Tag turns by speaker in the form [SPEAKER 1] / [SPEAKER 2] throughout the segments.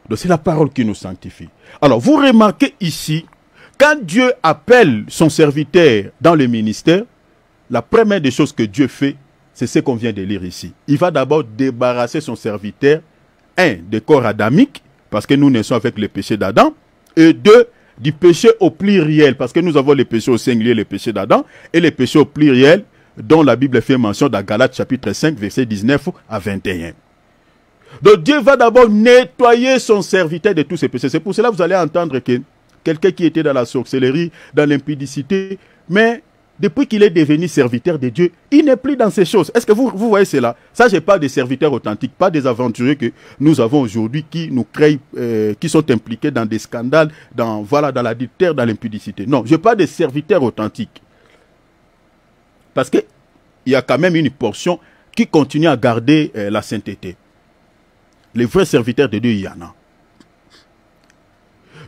[SPEAKER 1] Donc c'est la parole qui nous sanctifie. Alors vous remarquez ici, quand Dieu appelle son serviteur dans le ministère, la première des choses que Dieu fait, c'est ce qu'on vient de lire ici. Il va d'abord débarrasser son serviteur, un, des corps adamiques, parce que nous naissons avec le péché d'Adam, et deux, du péché au pluriel, parce que nous avons le péché au singulier, le péché d'Adam, et le péché au pluriel, dont la Bible fait mention dans Galates chapitre 5, verset 19 à 21. Donc Dieu va d'abord nettoyer son serviteur de tous ses péchés. C'est pour cela que vous allez entendre que quelqu'un qui était dans la sorcellerie, dans l'impudicité, mais depuis qu'il est devenu serviteur de Dieu, il n'est plus dans ces choses. Est-ce que vous voyez cela? Ça, je parle des serviteurs authentiques, pas des aventuriers que nous avons aujourd'hui qui nous créent, qui sont impliqués dans des scandales, dans l'adultère, dans l'impudicité. Non, je parle des serviteurs authentiques. Parce qu'il y a quand même une portion qui continue à garder la sainteté. Les vrais serviteurs de Dieu, il y en a.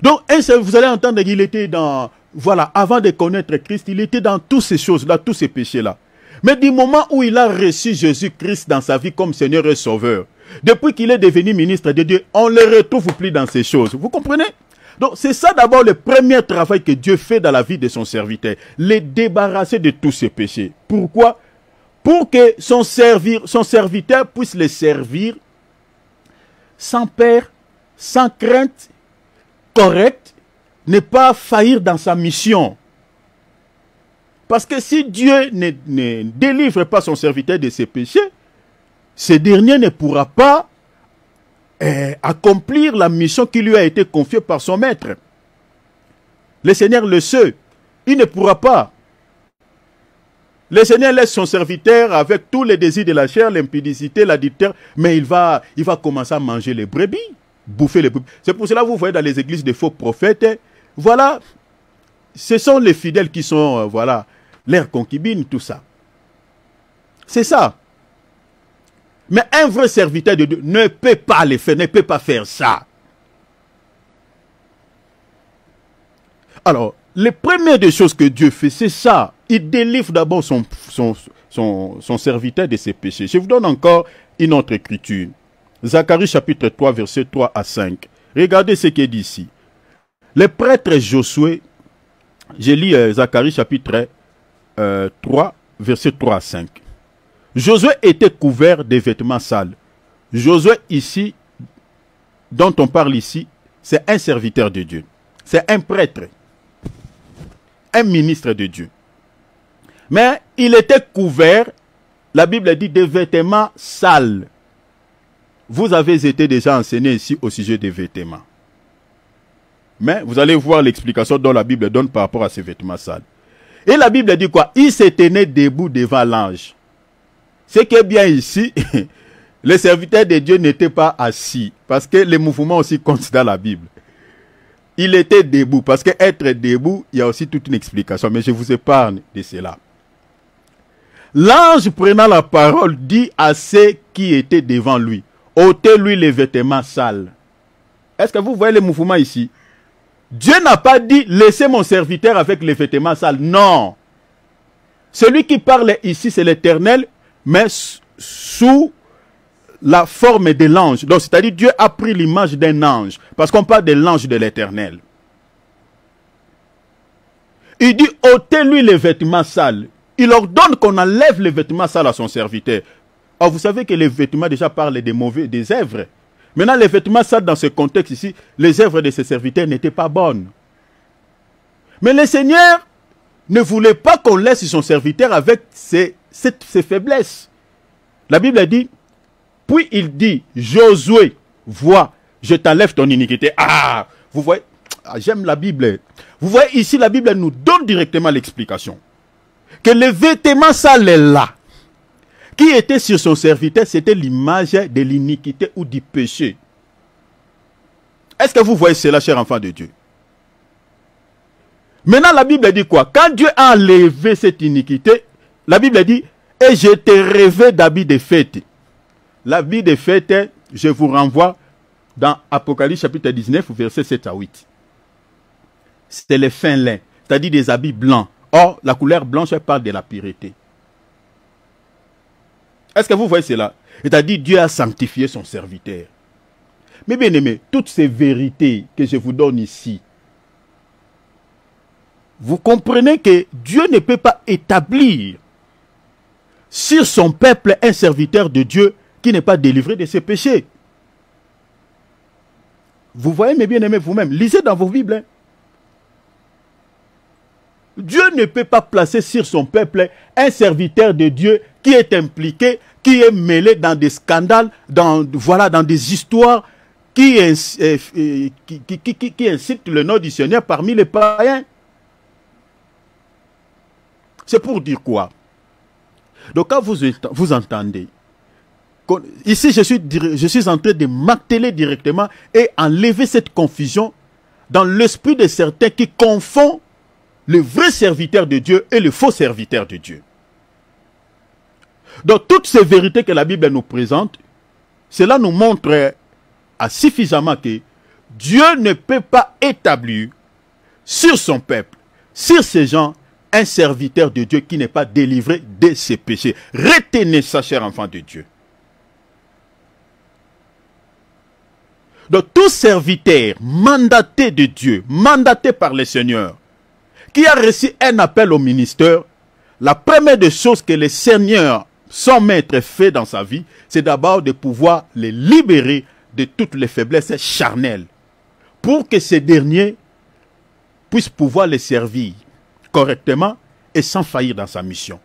[SPEAKER 1] Donc, vous allez entendre qu'il était dans... Voilà, avant de connaître Christ, il était dans toutes ces choses-là, tous ces péchés-là. Mais du moment où il a reçu Jésus-Christ dans sa vie comme Seigneur et Sauveur, depuis qu'il est devenu ministre de Dieu, on ne le retrouve plus dans ces choses. Vous comprenez? Donc, c'est ça d'abord le premier travail que Dieu fait dans la vie de son serviteur. Les débarrasser de tous ses péchés. Pourquoi? Pour que son serviteur puisse les servir sans peur, sans crainte, correct, ne pas faillir dans sa mission. Parce que si Dieu ne délivre pas son serviteur de ses péchés, ce dernier ne pourra pas accomplir la mission qui lui a été confiée par son maître. Le Seigneur le sait, il ne pourra pas. Le Seigneur laisse son serviteur avec tous les désirs de la chair, l'impudicité, l'adultère, mais il va commencer à manger les brebis, bouffer les brebis. C'est pour cela que vous voyez dans les églises des faux prophètes, voilà, ce sont les fidèles qui sont, voilà, leurs concubines, tout ça. C'est ça. Mais un vrai serviteur de Dieu ne peut pas le faire, ne peut pas faire ça. Alors, les premières des choses que Dieu fait, c'est ça. Il délivre d'abord son serviteur de ses péchés. Je vous donne encore une autre écriture. Zacharie chapitre 3, verset 3 à 5. Regardez ce qu'il dit ici. Le prêtre Josué, je lis Zacharie chapitre 3, verset 3 à 5. Josué était couvert de vêtements sales. Josué ici, dont on parle ici, c'est un serviteur de Dieu. C'est un prêtre. Un ministre de Dieu. Mais il était couvert, la Bible dit, de vêtements sales. Vous avez été déjà enseigné ici au sujet des vêtements. Mais vous allez voir l'explication dont la Bible donne par rapport à ces vêtements sales. Et la Bible dit quoi? Il se tenait debout devant l'ange. Ce qui est bien ici, les serviteurs de Dieu n'étaient pas assis. Parce que les mouvements aussi comptent dans la Bible. Il était debout. Parce qu'être debout, il y a aussi toute une explication. Mais je vous épargne de cela. L'ange prenant la parole dit à ceux qui étaient devant lui, ôtez-lui les vêtements sales. Est-ce que vous voyez les mouvements ici? Dieu n'a pas dit, laissez mon serviteur avec les vêtements sales. Non. Celui qui parle ici, c'est l'Éternel, mais sous la forme de l'ange. Donc, c'est-à-dire, Dieu a pris l'image d'un ange. Parce qu'on parle de l'ange de l'Éternel. Il dit, ôtez-lui les vêtements sales. Il ordonne qu'on enlève les vêtements sales à son serviteur. Or, vous savez que les vêtements déjà parlent des œuvres. Maintenant, les vêtements sales dans ce contexte ici, les œuvres de ses serviteurs n'étaient pas bonnes. Mais le Seigneur ne voulait pas qu'on laisse son serviteur avec ses faiblesses. La Bible dit, puis il dit, Josué, vois, je t'enlève ton iniquité. Ah, vous voyez, j'aime la Bible. Vous voyez ici, la Bible nous donne directement l'explication. Que les vêtements sales là, qui était sur son serviteur, c'était l'image de l'iniquité ou du péché. Est-ce que vous voyez cela, chers enfants de Dieu? Maintenant, la Bible dit quoi? Quand Dieu a enlevé cette iniquité, la Bible dit, et je t'ai rêvé d'habits de fête. L'habit de fête, je vous renvoie dans Apocalypse chapitre 19, verset 7 à 8. C'est les fins lin, c'est-à-dire des habits blancs. Or, la couleur blanche parle de la pureté. Est-ce que vous voyez cela? C'est-à-dire Dieu a sanctifié son serviteur. Mais bien aimé, toutes ces vérités que je vous donne ici, vous comprenez que Dieu ne peut pas établir sur son peuple un serviteur de Dieu qui n'est pas délivré de ses péchés. Vous voyez mes bien-aimés vous-même, lisez dans vos Bibles. Dieu ne peut pas placer sur son peuple un serviteur de Dieu qui est impliqué, qui est mêlé dans des scandales, dans des histoires qui incitent le nom du Seigneur parmi les païens. C'est pour dire quoi? Donc quand vous entendez, ici je suis en train de m'atteler directement et enlever cette confusion dans l'esprit de certains qui confondent le vrai serviteur de Dieu et le faux serviteur de Dieu. Donc toutes ces vérités que la Bible nous présente, cela nous montre suffisamment que Dieu ne peut pas établir sur son peuple, sur ces gens, un serviteur de Dieu qui n'est pas délivré de ses péchés. Retenez ça, cher enfant de Dieu. Donc tout serviteur mandaté de Dieu, mandaté par le Seigneur, qui a reçu un appel au ministère, la première des choses que le Seigneur, son maître, fait dans sa vie, c'est d'abord de pouvoir les libérer de toutes les faiblesses charnelles, pour que ces derniers puissent pouvoir les servir correctement et sans faillir dans sa mission.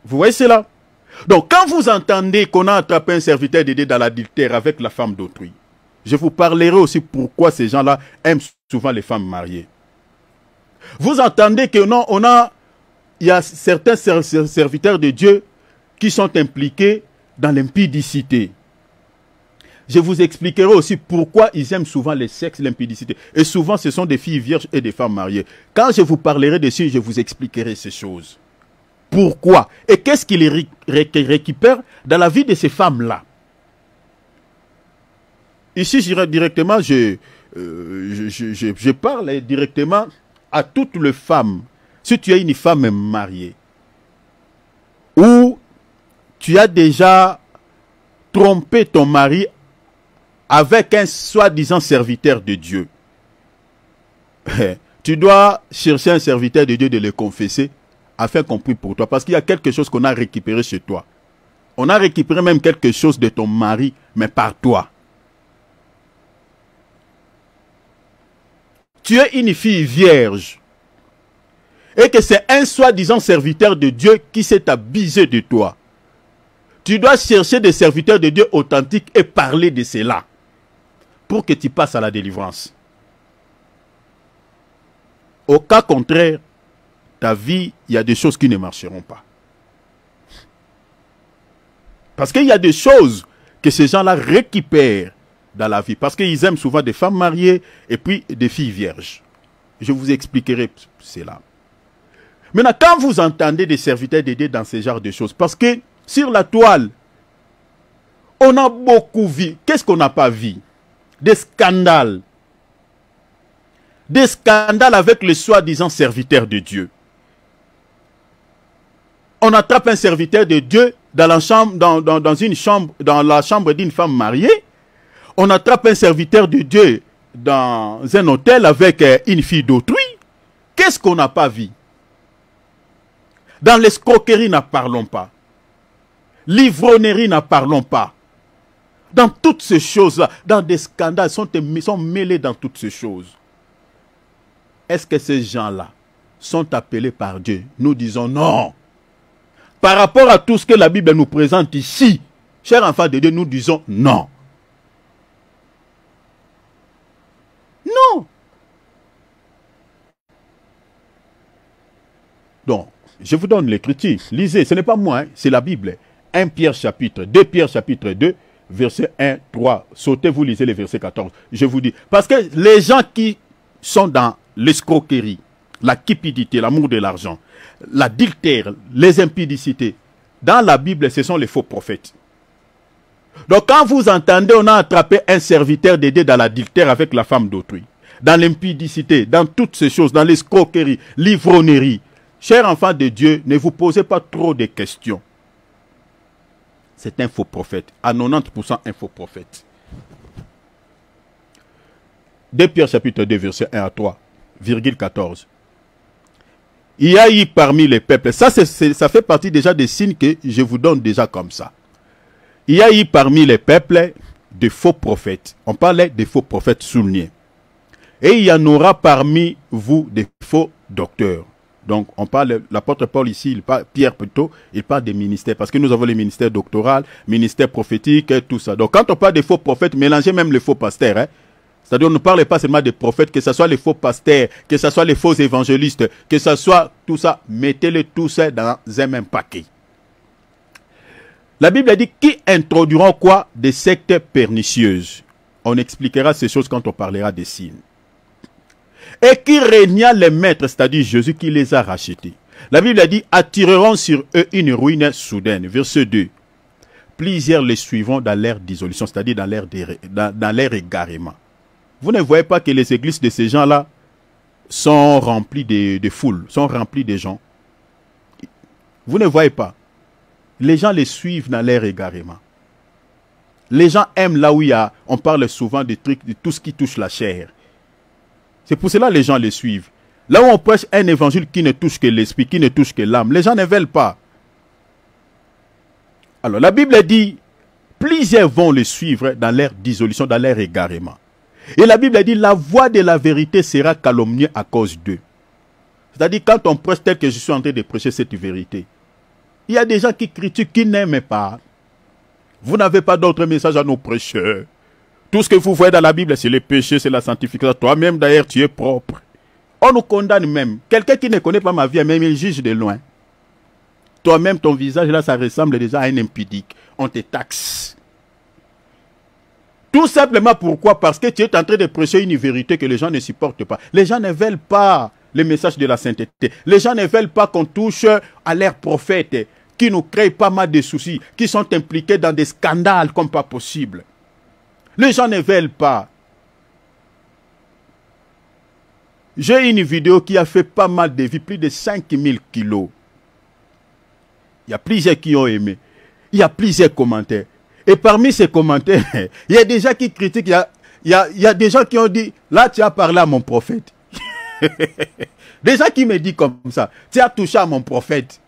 [SPEAKER 1] Vous voyez cela? Donc quand vous entendez qu'on a attrapé un serviteur de Dieu dans l'adultère avec la femme d'autrui, je vous parlerai aussi pourquoi ces gens-là aiment souvent les femmes mariées. Vous entendez que non, il y a certains serviteurs de Dieu qui sont impliqués dans l'impudicité. Je vous expliquerai aussi pourquoi ils aiment souvent les sexes, l'impudicité. Et souvent, ce sont des filles vierges et des femmes mariées. Quand je vous parlerai dessus, je vous expliquerai ces choses. Pourquoi? Et qu'est-ce qu'ils récupèrent dans la vie de ces femmes-là? Ici, directement, je parle directement à toutes les femmes. Si tu es une femme mariée, ou tu as déjà trompé ton mari avec un soi-disant serviteur de Dieu, tu dois chercher un serviteur de Dieu de le confesser afin qu'on prie pour toi. Parce qu'il y a quelque chose qu'on a récupéré chez toi. On a récupéré même quelque chose de ton mari, mais par toi. Tu es une fille vierge et que c'est un soi-disant serviteur de Dieu qui s'est abusé de toi. Tu dois chercher des serviteurs de Dieu authentiques et parler de cela pour que tu passes à la délivrance. Au cas contraire, ta vie, il y a des choses qui ne marcheront pas. Parce qu'il y a des choses que ces gens-là récupèrent dans la vie. Parce qu'ils aiment souvent des femmes mariées et puis des filles vierges. Je vous expliquerai cela. Maintenant, quand vous entendez des serviteurs de Dieu dans ce genre de choses, parce que sur la toile, on a beaucoup vu. Qu'est-ce qu'on n'a pas vu? Des scandales. Des scandales avec les soi-disant serviteurs de Dieu. On attrape un serviteur de Dieu dans la chambre, dans la chambre d'une femme mariée. On attrape un serviteur de Dieu dans un hôtel avec une fille d'autrui. Qu'est-ce qu'on n'a pas vu? Dans l'escroquerie, n'en parlons pas. L'ivrognerie, n'en parlons pas. Dans toutes ces choses-là, dans des scandales, sont mêlés dans toutes ces choses. Est-ce que ces gens-là sont appelés par Dieu? Nous disons non. Par rapport à tout ce que la Bible nous présente ici, chers enfants de Dieu, nous disons non. Non. Donc, je vous donne l'écriture. Lisez, ce n'est pas moi, hein, c'est la Bible. 1 Pierre chapitre 2, Pierre chapitre 2, verset 1, 3. Sautez, vous lisez les versets 14. Je vous dis. Parce que les gens qui sont dans l'escroquerie, la cupidité, l'amour de l'argent, l'adultère, les impudicités, dans la Bible, ce sont les faux prophètes. Donc quand vous entendez, on a attrapé un serviteur de Dieu dans l'adultère avec la femme d'autrui, dans l'impudicité, dans toutes ces choses, dans l'escroquerie, l'ivrognerie, chers enfants de Dieu, ne vous posez pas trop de questions. c'est un faux prophète. À 90% un faux prophète. 2 Pierre chapitre 2, verset 1 à 3, virgule 14. Il y a eu parmi les peuples, ça fait partie déjà des signes que je vous donne déjà comme ça. Il y a eu parmi les peuples de faux prophètes. On parlait des faux prophètes soulignés. Et il y en aura parmi vous des faux docteurs. Donc, on parle, l'apôtre Paul ici, Pierre plutôt, il parle des ministères. Parce que nous avons les ministères doctoraux, ministères prophétiques et tout ça. Donc, quand on parle des faux prophètes, mélangez même les faux pasteurs. Hein. C'est-à-dire, on ne parle pas seulement des prophètes, que ce soit les faux pasteurs, que ce soit les faux évangélistes, que ce soit tout ça, mettez-les tous dans un même paquet. La Bible dit, qui introduiront quoi? Des sectes pernicieuses. On expliquera ces choses quand on parlera des signes. Et qui régna les maîtres, c'est-à-dire Jésus qui les a rachetés. La Bible a dit, attireront sur eux une ruine soudaine. Verset 2. Plusieurs les suivront dans l'ère dissolution, c'est-à-dire dans l'ère égarement. Vous ne voyez pas que les églises de ces gens-là sont remplies de foules, sont remplies de gens. Vous ne voyez pas. Les gens les suivent dans l'ère égarement. Les gens aiment là où il y a, on parle souvent de trucs, de tout ce qui touche la chair. C'est pour cela que les gens les suivent. Là où on prêche un évangile qui ne touche que l'esprit, qui ne touche que l'âme, les gens ne veulent pas. Alors la Bible dit, plusieurs vont les suivre dans l'ère dissolution, dans l'ère égarement. Et la Bible dit, la voix de la vérité sera calomniée à cause d'eux. C'est-à-dire, quand on prêche tel que je suis en train de prêcher cette vérité, il y a des gens qui critiquent, qui n'aiment pas. Vous n'avez pas d'autre message à nos prêcheurs. Tout ce que vous voyez dans la Bible, c'est le péché, c'est la sanctification. Toi-même, d'ailleurs, tu es propre. On nous condamne même. Quelqu'un qui ne connaît pas ma vie, même il juge de loin. Toi-même, ton visage, là, ça ressemble déjà à un impudique. On te taxe. Tout simplement pourquoi? Parce que tu es en train de prêcher une vérité que les gens ne supportent pas. Les gens ne veulent pas le message de la sainteté. Les gens ne veulent pas qu'on touche à leurs prophètes qui nous créent pas mal de soucis, qui sont impliqués dans des scandales comme pas possible. Les gens ne veulent pas. J'ai une vidéo qui a fait pas mal de vues, plus de 5000 kilos. Il y a plusieurs qui ont aimé. Il y a plusieurs commentaires. Et parmi ces commentaires, il y a des gens qui critiquent, il y a des gens qui ont dit, là tu as parlé à mon prophète. Des gens qui me disent comme ça, tu as touché à mon prophète.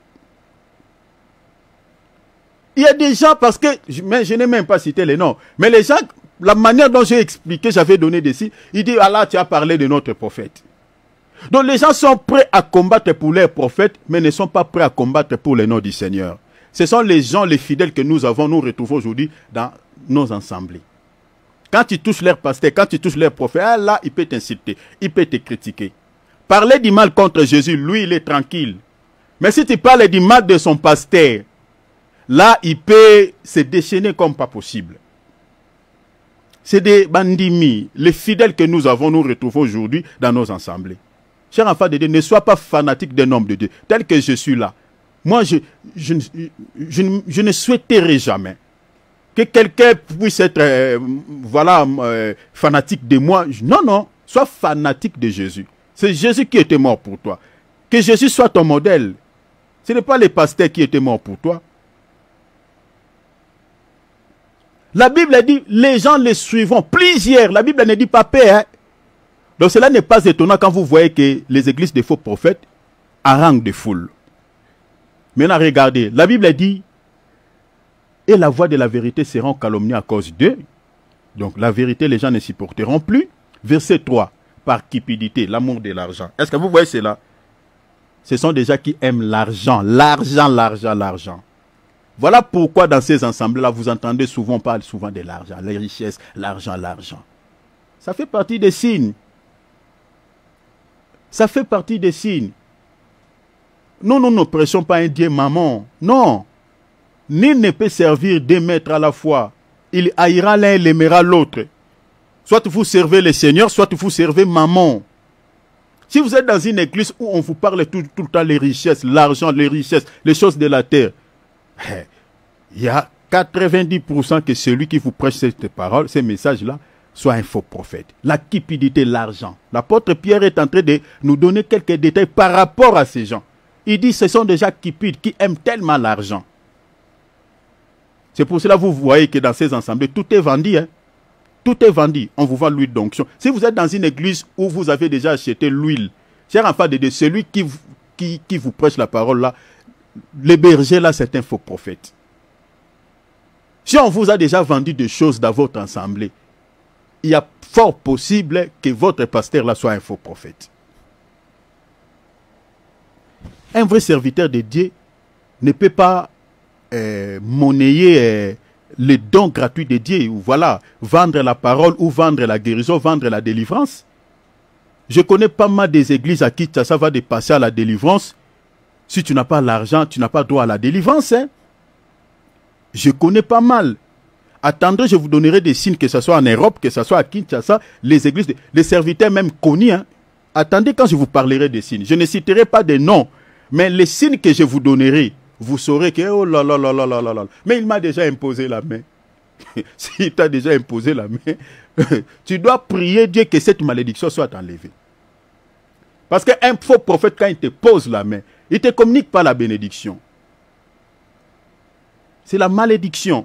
[SPEAKER 1] Il y a des gens, parce que, mais je n'ai même pas cité les noms, mais les gens, la manière dont j'ai expliqué, j'avais donné des signes, ils disent, ah là tu as parlé de notre prophète. Donc les gens sont prêts à combattre pour leur prophète, mais ne sont pas prêts à combattre pour le nom du Seigneur. Ce sont les gens, les fidèles que nous retrouvons aujourd'hui dans nos assemblées. Quand tu touches leur pasteur, quand tu touches leur prophète, ah là, il peut t'insulter, il peut te critiquer. Parler du mal contre Jésus, lui, il est tranquille. Mais si tu parles du mal de son pasteur, là, il peut se déchaîner comme pas possible. C'est des bandits, les fidèles que nous retrouvons aujourd'hui dans nos assemblées. Chers enfants de Dieu, ne sois pas fanatique d'un homme de Dieu, tel que je suis là. Moi, je ne souhaiterais jamais que quelqu'un puisse être fanatique de moi. Non, non, sois fanatique de Jésus. C'est Jésus qui était mort pour toi. Que Jésus soit ton modèle. Ce n'est pas les pasteurs qui étaient morts pour toi. La Bible dit, les gens les suivront. Plusieurs. La Bible ne dit pas paix. Hein? Donc cela n'est pas étonnant quand vous voyez que les églises des faux prophètes haranguent des foules. Maintenant, regardez, la Bible dit, et la voix de la vérité seront calomniées à cause d'eux. Donc la vérité, les gens ne supporteront plus. Verset 3, par cupidité, l'amour de l'argent. Est-ce que vous voyez cela? Ce sont des gens qui aiment l'argent, l'argent, l'argent, l'argent. Voilà pourquoi dans ces ensembles-là, vous entendez souvent, on parle souvent de l'argent, les richesses, l'argent, l'argent. Ça fait partie des signes. Ça fait partie des signes. Nous ne prêchons pas un Dieu maman. Non. Nul ne peut servir deux maîtres à la fois. Il haïra l'un et l'aimera l'autre. Soit vous servez le Seigneur, soit vous servez maman. Si vous êtes dans une église où on vous parle tout le temps les richesses, l'argent, les richesses, les choses de la terre, il y a 90% que celui qui vous prêche cette parole, ces messages-là, soit un faux prophète. La cupidité, l'argent. L'apôtre Pierre est en train de nous donner quelques détails par rapport à ces gens. Il dit ce sont des gens cupides qui aiment tellement l'argent. C'est pour cela que vous voyez que dans ces assemblées, tout est vendu. Hein. Tout est vendu. On vous vend l'huile d'onction. Si vous êtes dans une église où vous avez déjà acheté l'huile, cher enfant de Dieu, celui qui vous prêche la parole là, le berger là, c'est un faux prophète. Si on vous a déjà vendu des choses dans votre assemblée, il y a fort possible que votre pasteur là soit un faux prophète. Un vrai serviteur de Dieu ne peut pas monnayer les dons gratuits de Dieu, ou voilà, vendre la parole, ou vendre la guérison, vendre la délivrance. Je connais pas mal des églises à qui ça va de passer à la délivrance. Si tu n'as pas l'argent, tu n'as pas droit à la délivrance. Hein? Je connais pas mal. Attendez, je vous donnerai des signes, que ce soit en Europe, que ce soit à Kinshasa, les églises, les serviteurs même connus. Hein? Attendez quand je vous parlerai des signes. Je ne citerai pas des noms, mais les signes que je vous donnerai, vous saurez que, oh là là là là là là là. Mais il m'a déjà imposé la main. S'il t'a déjà imposé la main, tu dois prier Dieu que cette malédiction soit enlevée. Parce qu'un faux prophète, quand il te pose la main, il ne te communique pas la bénédiction. C'est la malédiction.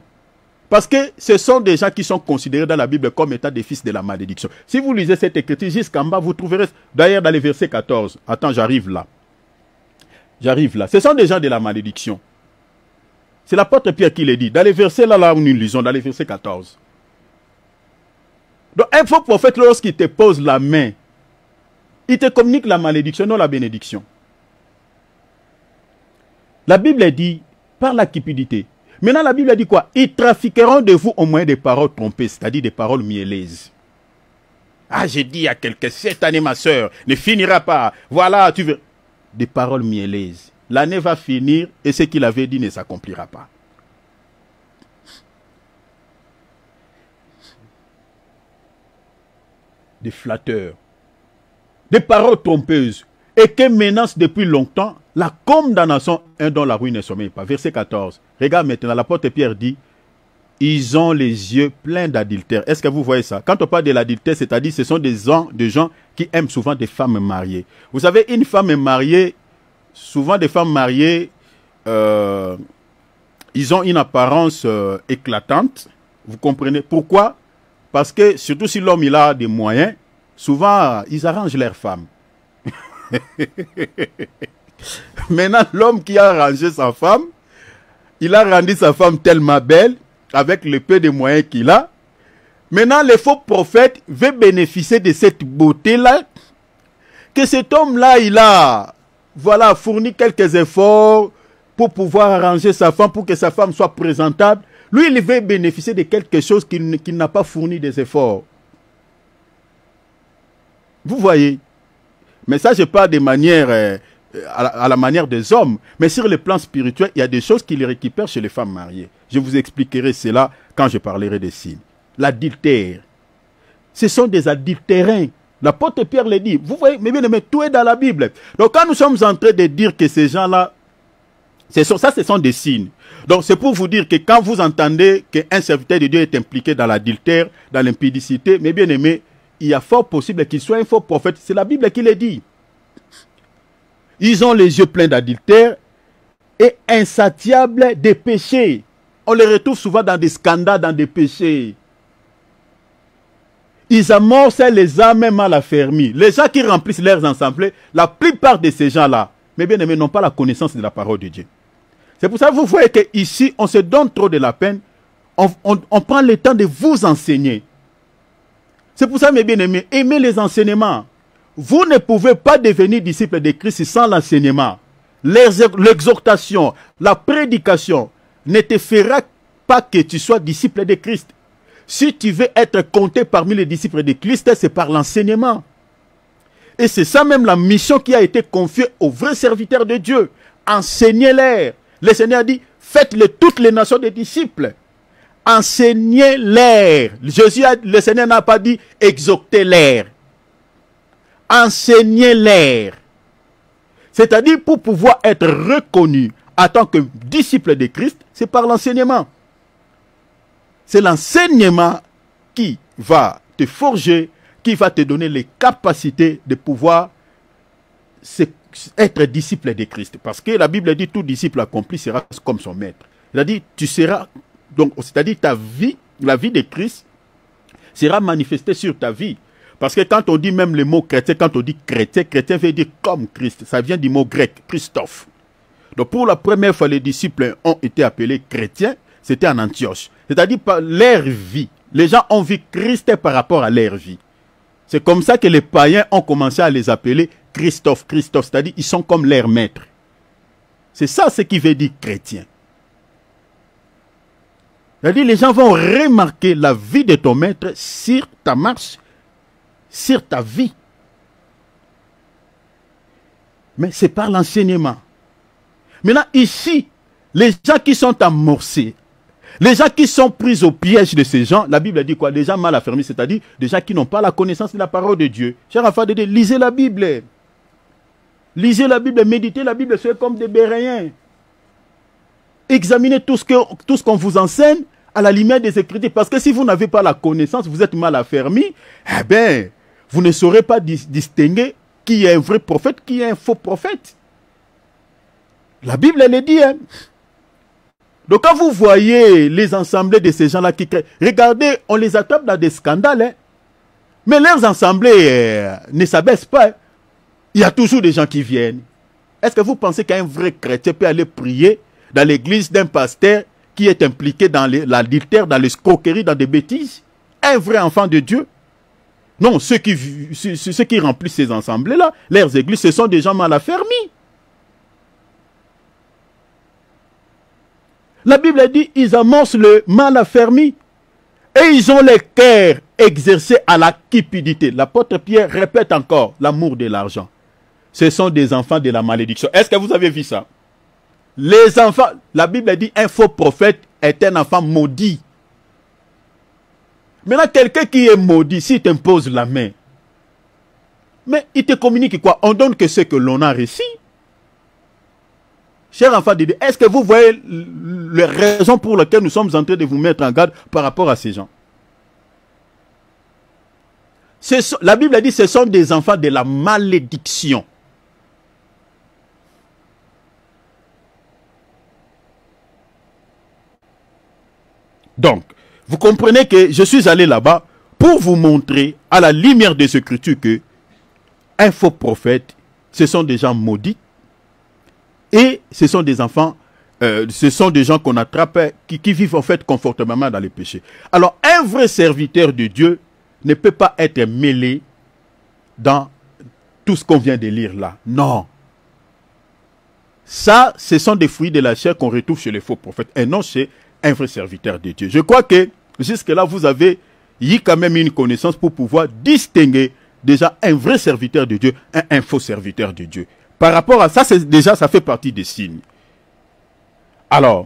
[SPEAKER 1] Parce que ce sont des gens qui sont considérés dans la Bible comme étant des fils de la malédiction. Si vous lisez cette écriture jusqu'en bas, vous trouverez, d'ailleurs dans le verset 14, attends, j'arrive là. J'arrive là. Ce sont des gens de la malédiction. C'est l'apôtre Pierre qui le dit. Dans les versets là où nous lisons, dans les versets 14. Donc un faux prophète, lorsqu'il te pose la main, il te communique la malédiction, non la bénédiction. La Bible dit, par la cupidité. Maintenant, la Bible dit quoi? Ils trafiqueront de vous au moyen des paroles trompées, c'est-à-dire des paroles mielleuses. Ah, j'ai dit à quelqu'un, cette année, ma soeur, ne finira pas. Voilà, tu veux... Des paroles mielleuses. L'année va finir et ce qu'il avait dit ne s'accomplira pas. Des flatteurs. Des paroles trompeuses. Et qui menacent depuis longtemps la condamnation, un dont la ruine ne sommeille pas. Verset 14. Regarde maintenant, l'apôtre Pierre dit, ils ont les yeux pleins d'adultère. Est-ce que vous voyez ça? Quand on parle de l'adultère, c'est-à-dire ce sont des gens qui aiment souvent des femmes mariées. Vous savez, une femme mariée, souvent des femmes mariées, ils ont une apparence éclatante. Vous comprenez pourquoi? Parce que, surtout si l'homme il a des moyens, souvent, ils arrangent leurs femmes. Maintenant, l'homme qui a arrangé sa femme, il a rendu sa femme tellement belle, avec le peu de moyens qu'il a. Maintenant, le faux prophète veut bénéficier de cette beauté-là, que cet homme-là, il a, voilà, fourni quelques efforts pour pouvoir arranger sa femme, pour que sa femme soit présentable. Lui, il veut bénéficier de quelque chose qu'il n'a pas fourni des efforts. Vous voyez? Mais ça, je parle de manière, à la manière des hommes. Mais sur le plan spirituel, il y a des choses qu'il récupère chez les femmes mariées. Je vous expliquerai cela quand je parlerai des signes. L'adultère. Ce sont des adultérins. L'apôtre Pierre le dit. Vous voyez, mais bien aimé, tout est dans la Bible. Donc quand nous sommes en train de dire que ces gens-là, ce sont des signes. Donc c'est pour vous dire que quand vous entendez qu'un serviteur de Dieu est impliqué dans l'adultère, dans l'impudicité, mais bien aimé, il y a fort possible qu'il soit un faux prophète. C'est la Bible qui le dit. Ils ont les yeux pleins d'adultère et insatiables des péchés. On les retrouve souvent dans des scandales, dans des péchés. Ils amorcent les âmes mal affermies. Les gens qui remplissent leurs assemblées, la plupart de ces gens-là, mais bien aimés, n'ont pas la connaissance de la parole de Dieu. C'est pour ça que vous voyez qu'ici, on se donne trop de la peine. On prend le temps de vous enseigner. C'est pour ça, mes bien-aimés, aimez les enseignements. Vous ne pouvez pas devenir disciple de Christ sans l'enseignement. L'exhortation, la prédication ne te fera pas que tu sois disciple de Christ. Si tu veux être compté parmi les disciples de Christ, c'est par l'enseignement. Et c'est ça même la mission qui a été confiée aux vrais serviteurs de Dieu. Enseignez-les. Le Seigneur dit, faites-le toutes les nations des disciples. Enseignez-les. Le Seigneur n'a pas dit exhortez-les. Enseignez-les. C'est-à-dire pour pouvoir être reconnu en tant que disciple de Christ, c'est par l'enseignement. C'est l'enseignement qui va te forger, qui va te donner les capacités de pouvoir être disciple de Christ. Parce que la Bible dit tout disciple accompli sera comme son maître. Il a dit tu seras Donc, c'est-à-dire ta vie, la vie de Christ, sera manifestée sur ta vie. Parce que quand on dit même le mot chrétien, quand on dit chrétien, chrétien veut dire comme Christ. Ça vient du mot grec, Christophe. Donc pour la première fois, les disciples ont été appelés chrétiens, c'était en Antioche. C'est-à-dire par leur vie. Les gens ont vu Christ par rapport à leur vie. C'est comme ça que les païens ont commencé à les appeler Christophe, Christophe. C'est-à-dire ils sont comme leur maître. C'est ça ce qui veut dire chrétien. C'est-à-dire les gens vont remarquer la vie de ton maître sur ta marche, sur ta vie. Mais c'est par l'enseignement. Maintenant, ici, les gens qui sont amorcés, les gens qui sont pris au piège de ces gens, la Bible dit quoi? Des gens mal affermis, c'est-à-dire des gens qui n'ont pas la connaissance de la parole de Dieu. Cher enfant de Dieu, lisez la Bible. Lisez la Bible, méditez la Bible, soyez comme des Béréens. Examinez tout ce qu'on vous enseigne à la lumière des Écritures. Parce que si vous n'avez pas la connaissance, vous êtes mal affermi, eh bien, vous ne saurez pas distinguer qui est un vrai prophète, qui est un faux prophète. La Bible, elle le dit. Hein? Donc quand vous voyez les assemblées de ces gens-là qui créent, regardez, on les attrape dans des scandales. Hein? Mais leurs assemblées ne s'abaissent pas. Hein? Il y a toujours des gens qui viennent. Est-ce que vous pensez qu'un vrai chrétien peut aller prier dans l'église d'un pasteur qui est impliqué dans l'adultère, dans l'escroquerie, dans des bêtises? Un vrai enfant de Dieu? Non, ceux qui remplissent ces assemblées-là, leurs églises, ce sont des gens mal affermis. La Bible a dit, ils amorcent le mal affermi et ils ont les cœurs exercés à la cupidité. L'apôtre Pierre répète encore l'amour de l'argent. Ce sont des enfants de la malédiction. Est-ce que vous avez vu ça? Les enfants, la Bible a dit, un faux prophète est un enfant maudit. Maintenant, quelqu'un qui est maudit, s'il t'impose la main, mais il te communique quoi? On donne que ce que l'on a reçu. Cher enfant de Dieu, est-ce que vous voyez les raisons pour lesquelles nous sommes en train de vous mettre en garde par rapport à ces gens? La Bible a dit que ce sont des enfants de la malédiction. Donc, vous comprenez que je suis allé là-bas pour vous montrer à la lumière des Écritures que un faux prophète, ce sont des gens maudits. Et ce sont des enfants, ce sont des gens qu'on attrape, qui vivent en fait confortablement dans les péchés. Alors, un vrai serviteur de Dieu ne peut pas être mêlé dans tout ce qu'on vient de lire là. Non. Ça, ce sont des fruits de la chair qu'on retrouve chez les faux prophètes et non chez un vrai serviteur de Dieu. Je crois que jusque-là, vous avez eu quand même une connaissance pour pouvoir distinguer déjà un vrai serviteur de Dieu et un faux serviteur de Dieu. Par rapport à ça, déjà, ça fait partie des signes. Alors,